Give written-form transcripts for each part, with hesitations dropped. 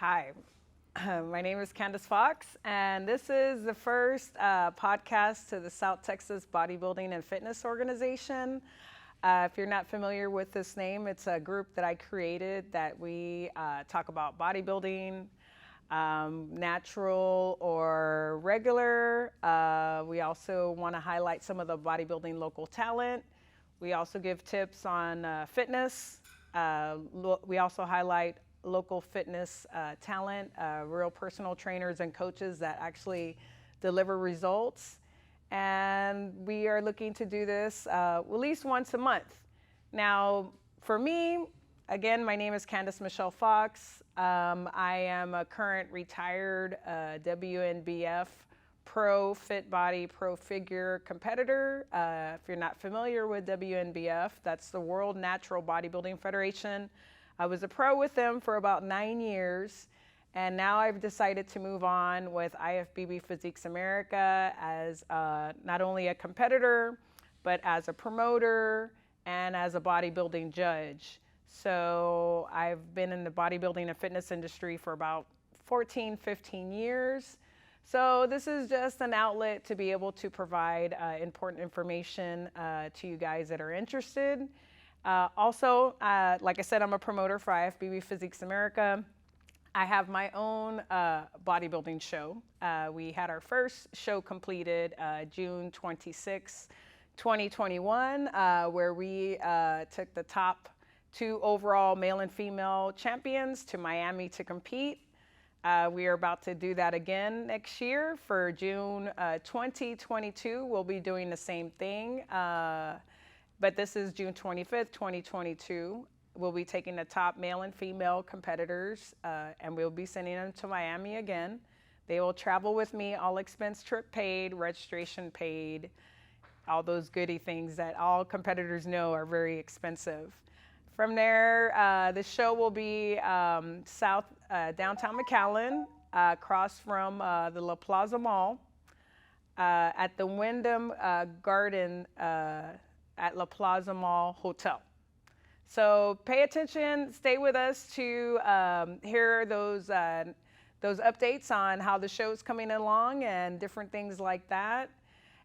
Hi, my name is Candace Fox, and this is the first podcast to the South Texas Bodybuilding and Fitness Organization. If you're not familiar with this name, it's a group that I created that we talk about bodybuilding, natural or regular. We also want to highlight some of the bodybuilding local talent. We also give tips on fitness. We also highlight local fitness talent, real personal trainers and coaches that actually deliver results. And we are looking to do this at least once a month. Now, for me, again, my name is Candace Michelle Fox. I am a current retired WNBF pro fit body, pro figure competitor. If you're not familiar with WNBF, that's the World Natural Bodybuilding Federation. I was a pro with them for about 9 years, and now I've decided to move on with IFBB Physiques America as not only a competitor, but as a promoter and as a bodybuilding judge. So I've been in the bodybuilding and fitness industry for about 14, 15 years. So this is just an outlet to be able to provide important information to you guys that are interested. Also, like I said, I'm a promoter for IFBB Physiques America. I have my own bodybuilding show. We had our first show completed June 26, 2021, where we took the top 2 overall male and female champions to Miami to compete. We are about to do that again next year for June 2022. We'll be doing the same thing. But this is June 25th, 2022. We'll be taking the top male and female competitors, and we'll be sending them to Miami again. They will travel with me, all expense trip paid, registration paid, all those goody things that all competitors know are very expensive. From there, the show will be downtown McAllen, across from the La Plaza Mall, at the Wyndham Garden at La Plaza Mall Hotel. So pay attention, stay with us to hear those updates on how the show's coming along and different things like that.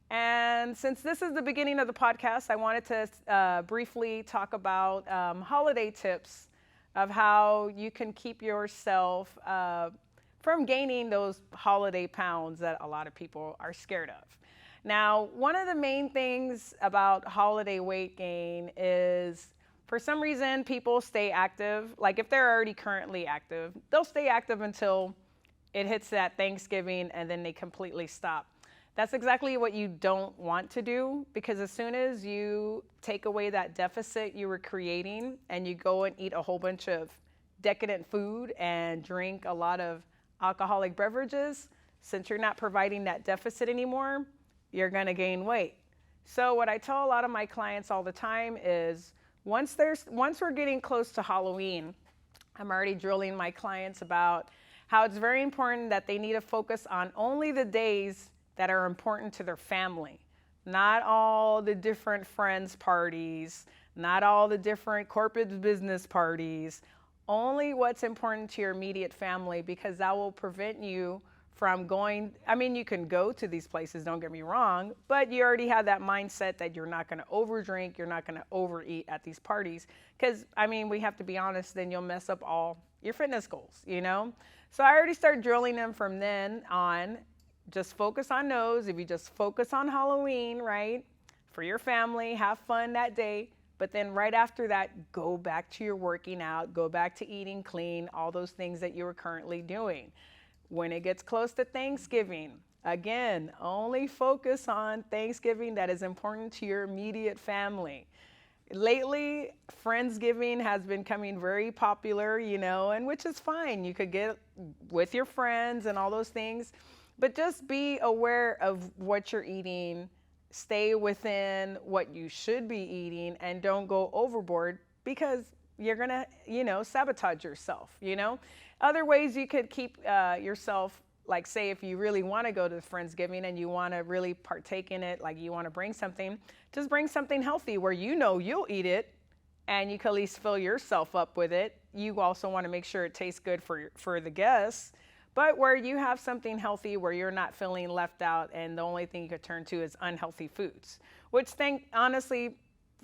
And since this is the beginning of the podcast, I wanted to briefly talk about holiday tips of how you can keep yourself from gaining those holiday pounds that a lot of people are scared of. Now, one of the main things about holiday weight gain is, for some reason, people stay active. Like if they're already currently active, they'll stay active until it hits that Thanksgiving and then they completely stop. That's exactly what you don't want to do, because as soon as you take away that deficit you were creating and you go and eat a whole bunch of decadent food and drink a lot of alcoholic beverages, since you're not providing that deficit anymore, you're gonna gain weight. So what I tell a lot of my clients all the time is once we're getting close to Halloween, I'm already drilling my clients about how it's very important that they need to focus on only the days that are important to their family. Not all the different friends parties, not all the different corporate business parties, only what's important to your immediate family, because that will prevent you from going. I mean, you can go to these places, don't get me wrong, but you already have that mindset that you're not gonna overdrink, you're not gonna overeat at these parties. Because, I mean, we have to be honest, then you'll mess up all your fitness goals, you know? So I already started drilling them from then on. Just focus on those. If you just focus on Halloween, right? For your family, have fun that day. But then right after that, go back to your working out, go back to eating clean, all those things that you were currently doing. When it gets close to Thanksgiving, again, only focus on Thanksgiving that is important to your immediate family. Lately, Friendsgiving has been coming very popular, you know, and which is fine. You could get with your friends and all those things, but just be aware of what you're eating. Stay within what you should be eating and don't go overboard, because you're gonna, you know, sabotage yourself, you know. Other ways you could keep yourself, like say if you really want to go to the Friendsgiving and you want to really partake in it, like you want to bring something, just bring something healthy where you know you'll eat it and you can at least fill yourself up with it you also want to make sure it tastes good for the guests, but where you have something healthy where you're not feeling left out and the only thing you could turn to is unhealthy foods, which honestly,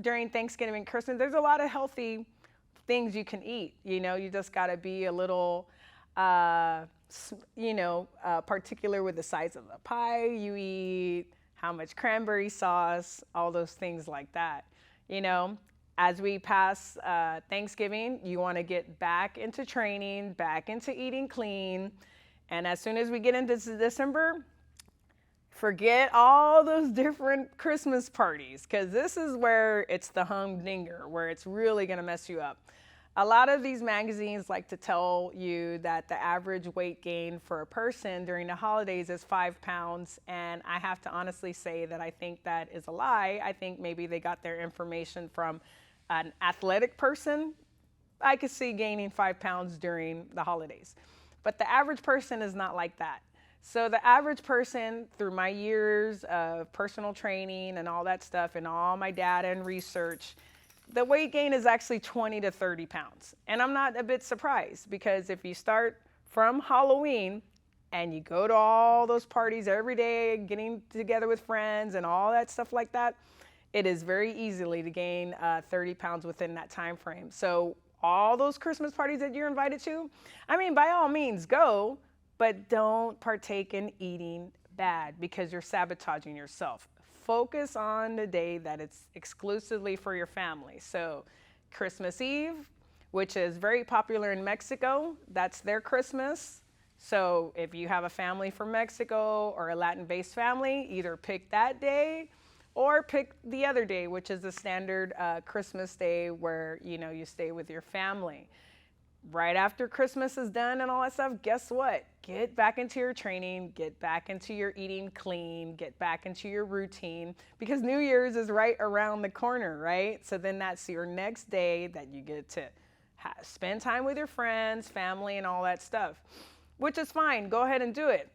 during Thanksgiving and Christmas, there's a lot of healthy things you can eat. You know, you just got to be a little, particular with the size of the pie you eat, how much cranberry sauce, all those things like that. You know, as we pass Thanksgiving, you want to get back into training, back into eating clean. And as soon as we get into December, forget all those different Christmas parties, because this is where it's the humdinger, where it's really going to mess you up. A lot of these magazines like to tell you that the average weight gain for a person during the holidays is 5 pounds, and I have to honestly say that I think that is a lie. I think maybe they got their information from an athletic person. I could see gaining 5 pounds during the holidays, but the average person is not like that. So the average person, through my years of personal training and all that stuff and all my data and research, the weight gain is actually 20 to 30 pounds. And I'm not a bit surprised, because if you start from Halloween and you go to all those parties every day, getting together with friends and all that stuff like that, it is very easily to gain 30 pounds within that time frame. So all those Christmas parties that you're invited to, I mean, by all means go, but don't partake in eating bad, because you're sabotaging yourself. Focus on the day that it's exclusively for your family. So Christmas Eve, which is very popular in Mexico, that's their Christmas. So if you have a family from Mexico or a Latin-based family, either pick that day or pick the other day, which is the standard Christmas day where, you know, you stay with your family. Right after Christmas is done and all that stuff, guess what? Get back into your training, get back into your eating clean, get back into your routine, because New Year's is right around the corner, right? So then that's your next day that you get to spend time with your friends, family, and all that stuff, which is fine. Go ahead and do it.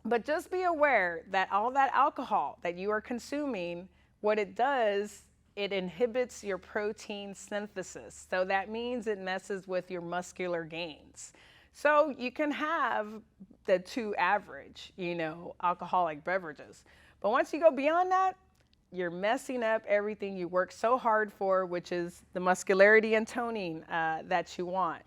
But just be aware that all that alcohol that you are consuming, what it does, it inhibits your protein synthesis. So that means it messes with your muscular gains. So you can have the 2 average, alcoholic beverages. But once you go beyond that, you're messing up everything you work so hard for, which is the muscularity and toning that you want.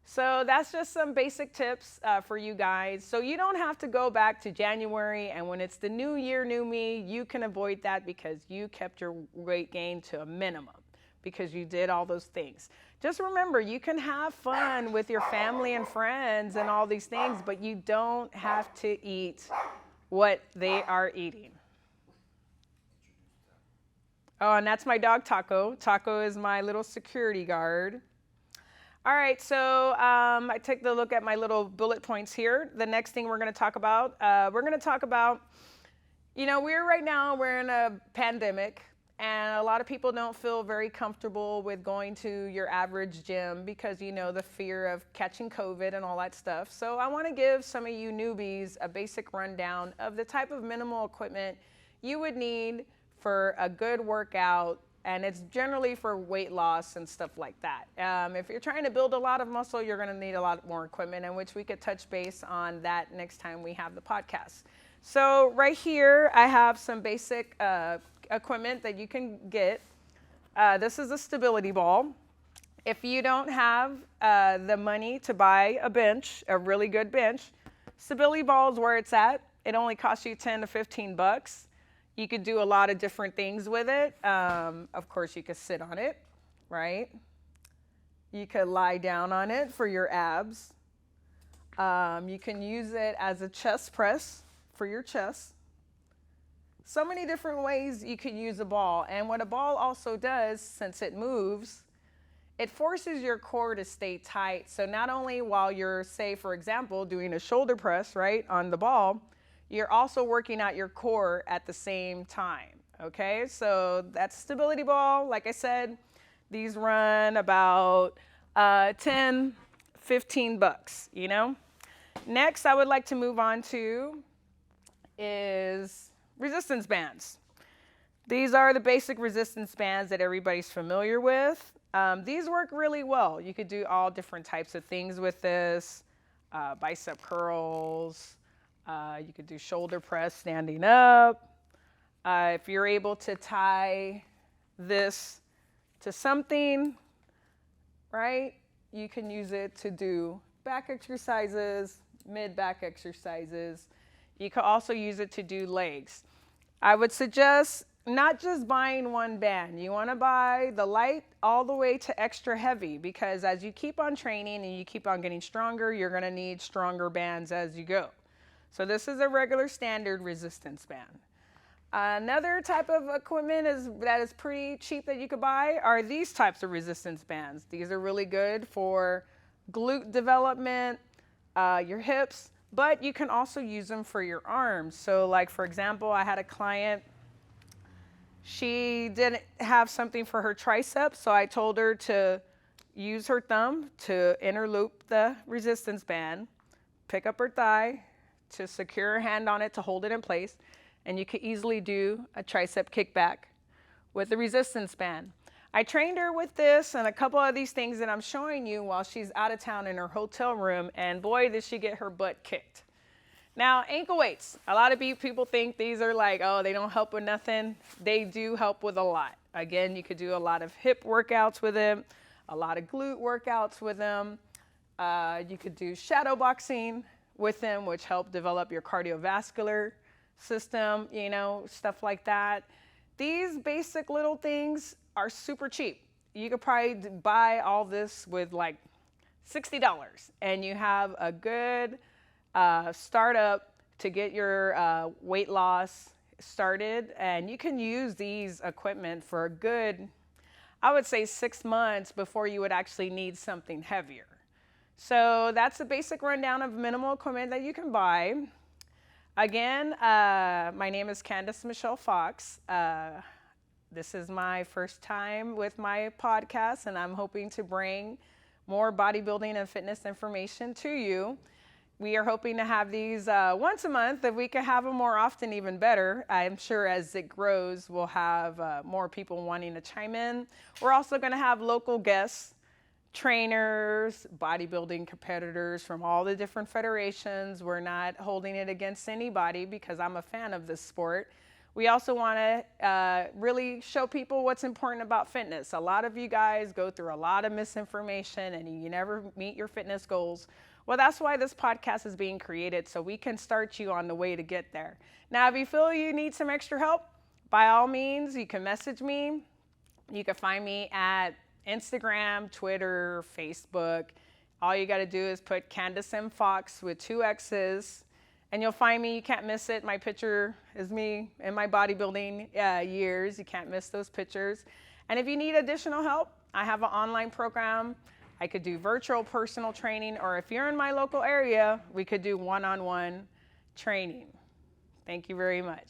So that's just some basic tips for you guys. So you don't have to go back to January, and when it's the new year, new me, you can avoid that because you kept your weight gain to a minimum, because you did all those things. Just remember, you can have fun with your family and friends and all these things, but you don't have to eat what they are eating. Oh, and that's my dog, Taco. Taco is my little security guard. All right, so I take the look at my little bullet points here. The next thing we're going to talk about, we're in a pandemic, and a lot of people don't feel very comfortable with going to your average gym because, the fear of catching COVID and all that stuff. So I want to give some of you newbies a basic rundown of the type of minimal equipment you would need for a good workout. And it's generally for weight loss and stuff like that. If you're trying to build a lot of muscle, you're gonna need a lot more equipment, in which we could touch base on that next time we have the podcast. So right here, I have some basic equipment that you can get. This is a stability ball. If you don't have the money to buy a bench, a really good bench, stability ball is where it's at. It only costs you 10 to 15 bucks. You could do a lot of different things with it. Of course, you could sit on it, right? You could lie down on it for your abs. You can use it as a chest press for your chest. So many different ways you could use a ball. And what a ball also does, since it moves, it forces your core to stay tight. So not only while you're, say, for example, doing a shoulder press, right, on the ball, you're also working out your core at the same time, okay? So that's stability ball. Like I said, these run about 10, 15 bucks, Next, I would like to move on to is resistance bands. These are the basic resistance bands that everybody's familiar with. These work really well. You could do all different types of things with this. Bicep curls. You could do shoulder press standing up. If you're able to tie this to something, right, you can use it to do back exercises, mid-back exercises. You can also use it to do legs. I would suggest not just buying one band. You want to buy the light all the way to extra heavy, because as you keep on training and you keep on getting stronger, you're going to need stronger bands as you go. So this is a regular standard resistance band. Another type of equipment that is pretty cheap that you could buy are these types of resistance bands. These are really good for glute development, your hips, but you can also use them for your arms. So like, for example, I had a client, she didn't have something for her triceps, so I told her to use her thumb to interloop the resistance band, pick up her thigh, to secure her hand on it to hold it in place, and you could easily do a tricep kickback with the resistance band. I trained her with this and a couple of these things that I'm showing you while she's out of town in her hotel room, and boy, did she get her butt kicked. Now, ankle weights. A lot of people think these are like, oh, they don't help with nothing. They do help with a lot. Again, you could do a lot of hip workouts with them, a lot of glute workouts with them. You could do shadow boxing with them, which help develop your cardiovascular system, you know, stuff like that. These basic little things are super cheap. You could probably buy all this with like $60, and you have a good startup to get your weight loss started. And you can use these equipment for a good, I would say 6 months before you would actually need something heavier. So that's a basic rundown of minimal equipment that you can buy. Again, my name is Candace Michelle Fox. This is my first time with my podcast, and I'm hoping to bring more bodybuilding and fitness information to you. We are hoping to have these once a month. If we can have them more often, even better. I'm sure as it grows, we'll have more people wanting to chime in. We're also going to have local guests, trainers, bodybuilding competitors from all the different federations. We're not holding it against anybody because I'm a fan of this sport. We also want to really show people what's important about fitness. A lot of you guys go through a lot of misinformation and you never meet your fitness goals. Well, that's why this podcast is being created, so we can start you on the way to get there. Now, if you feel you need some extra help, by all means, you can message me. You can find me at Instagram, Twitter, Facebook. All you got to do is put Candace M. Fox with 2 X's, and you'll find me. You can't miss it. My picture is me in my bodybuilding years. You can't miss those pictures. And if you need additional help, I have an online program. I could do virtual personal training, or if you're in my local area, we could do one-on-one training. Thank you very much.